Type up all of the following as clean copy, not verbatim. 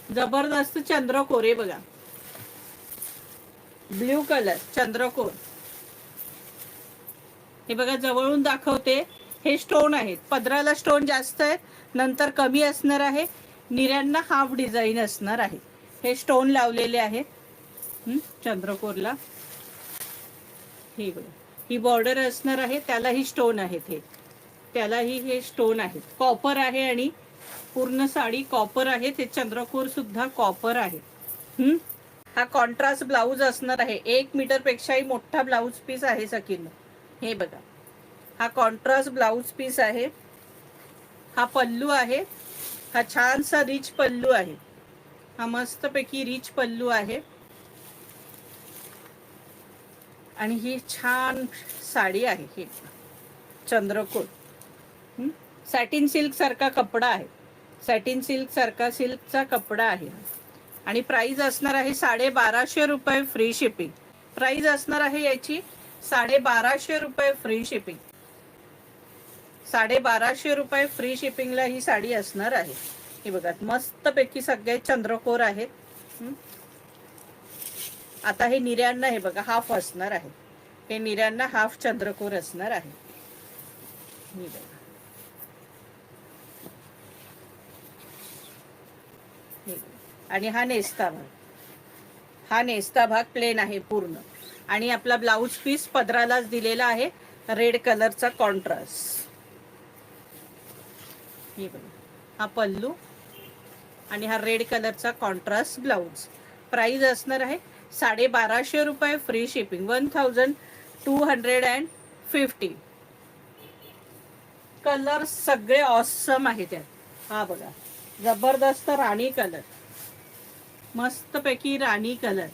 जबरदस्त चंद्रकोर आहे बघा, ब्ल्यू कलर चंद्रकोर. हे बघा जवळून दाखवते. हे स्टोन आहेत, पदराला स्टोन जास्त आहेत, नंतर कमी असणार आहे. निऱ्यांना हाफ डिझाईन असणार आहे. हे स्टोन लावलेले आहेत चंद्रकोरला. हे बघा ही बॉर्डर असणार आहे, त्यालाही स्टोन आहेत. हे त्यालाही हे स्टोन आहेत. कॉपर आहे आणि पूर्ण साडी कॉपर आहे. ते चंद्रकोर सुद्धा कॉपर आहे. हा कॉन्ट्रास्ट ब्लाऊज असणार आहे. 1 मीटर पेक्षाही मोठा ब्लाऊज पीस आहे सकीन. हे बघा हा कॉन्ट्रास्ट ब्लाऊज पीस आहे. हा पल्लू आहे. हा छानसा रिच पल्लू आहे. हा मस्तपैकी रिच पल्लू आहे. आणि ही छान साडी आहे. हे चंद्रकोर सॅटिन सिल्क सारखा कपडा आहे. सॅटिन सिल्क सारखा सिल्कचा कपडा आहे. आणि प्राइस असणार आहे 1250 रुपये फ्री शिपिंग. प्राइस असणार आहे याची 1250 रुपये फ्री शिपिंग. 1250 रुपये फ्री शिपिंगला ही साडी असणार आहे. हे बघा मस्तपैकी सगळे चंद्रकोर आहेत. आता हे निऱ्यांना हे बघा हाफ असणार आहे. हे निऱ्यांना हाफ चंद्रकोर असणार आहे. हे बघा आणि हा नेस्ता भाग. हा नेस्ता भाग प्लेन आहे पूर्ण. आणि आपला ब्लाऊज पीस पदरालाच दिलेला आहे रेड कलरचा कॉन्ट्रास्ट. हे बघा हा पल्लू आणि हा रेड कलरचा कॉन्ट्रास्ट ब्लाऊज. प्राइस असणार आहे 1250 रुपये फ्री शिपिंग. 1250. कलर सगळे ऑसम आहे त्यात. हा बघा जबरदस्त राणी कलर, मस्तपैकी राणी कलर.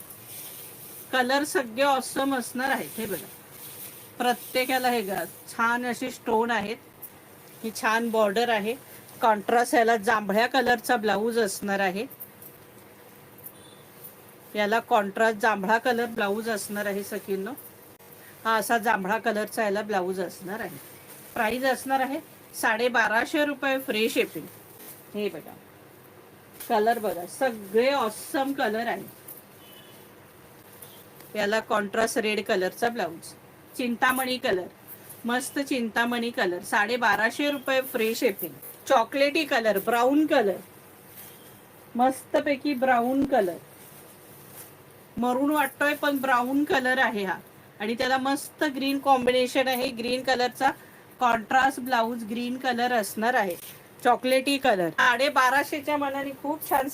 कलर सगळे ऑसम असणार आहेत. हे बघा प्रत्येकाला हे छान असे स्टोन आहेत. ही छान बॉर्डर आहे. कॉन्ट्रास्ट याला जांभळ्या कलरचा ब्लाऊज असणार आहे. याला कॉन्ट्रास्ट जांभळा कलर ब्लाऊज असणार आहे सकीनो. हा असा जांभळा कलरचा याला ब्लाऊज असणार आहे. प्राइस असणार आहे 1250 रुपये फ्री शिपिंग. हे बघा कलर बघा सगळे ऑसम कलर आहे. याला कॉन्ट्रास्ट रेड कलरचा ब्लाऊज. चिंतामणी कलर, मस्त चिंतामणी कलर. 1250 रुपये फ्री शिपिंग. चॉकलेटी कलर, ब्राऊन कलर, मस्तपैकी ब्राऊन कलर. मरून वाटतोय पण ब्राऊन कलर आहे हा. आणि त्याला मस्त ग्रीन कॉम्बिनेशन आहे. ग्रीन कलरचा कॉन्ट्रास्ट ब्लाऊज ग्रीन कलर असणार आहे. चॉकलेटी कलर. 1250च्या मनाने खूप छान